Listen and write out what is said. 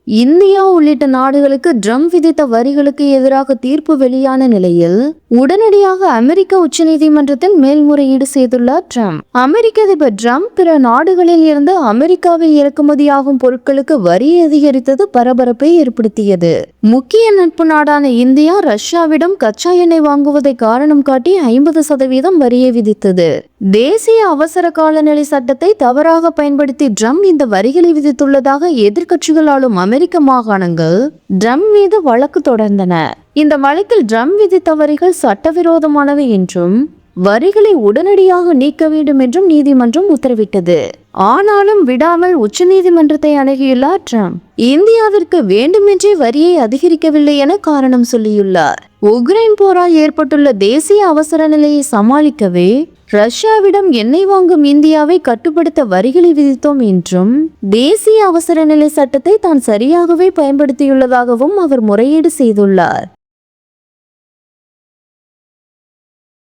India உள்ளிட்ட நாடுகளுக்கு Trump விதித்த வரிகளுக்கு எதிராக தீர்ப்பு வெளியான நிலையில் உடனடியாக அமெரிக்க உச்சநீதிமன்றத்தில் மேல்முறையீடு செய்துள்ளார் ட்ரம்ப். அமெரிக்க அதிபர் ட்ரம்ப் பிற நாடுகளில் இருந்து அமெரிக்காவில் இறக்குமதியாகும் பொருட்களுக்கு வரி அதிகரித்தது பரபரப்பை ஏற்படுத்தியது. முக்கிய நட்பு நாடான இந்தியா ரஷ்யாவிடம் கச்சா எண்ணெய் வாங்குவதை காரணம் காட்டி 50% வரியை விதித்தது. தேசிய அவசர கால நிலை சட்டத்தை தவறாக பயன்படுத்தி ட்ரம்ப் இந்த வரிகளை விதித்துள்ளதாக எதிர்க்கட்சிகள் ஆளும் அமெரிக்க மாகாணங்கள் ட்ரம்ப் மீது வழக்கு தொடர்ந்தன. இந்த வழக்கில் ட்ரம்ப் விதித்த வரிகள் சட்டவிரோதமானவை என்றும் வரிகளை உடனடியாக நீக்க வேண்டும் என்றும் நீதிமன்றம் உத்தரவிட்டது. ஆனாலும் விடாமல் உச்சநீதிமன்றத்தை அணுகியுள்ளார் ட்ரம்ப். இந்தியாவிற்கு வேண்டுமென்றே வரியை அதிகரிக்கவில்லை என காரணம் சொல்லியுள்ளார். உக்ரைன் போரால் ஏற்பட்டுள்ள தேசிய அவசர நிலையை சமாளிக்கவே ரஷ்யாவிடம் எண்ணெய் வாங்கும் இந்தியாவை கட்டுப்படுத்த வரிகளை விதித்தோம் என்றும் தேசிய அவசர நிலை சட்டத்தை தான் சரியாகவே பயன்படுத்தியுள்ளதாகவும் அவர் முறையீடு செய்துள்ளார்.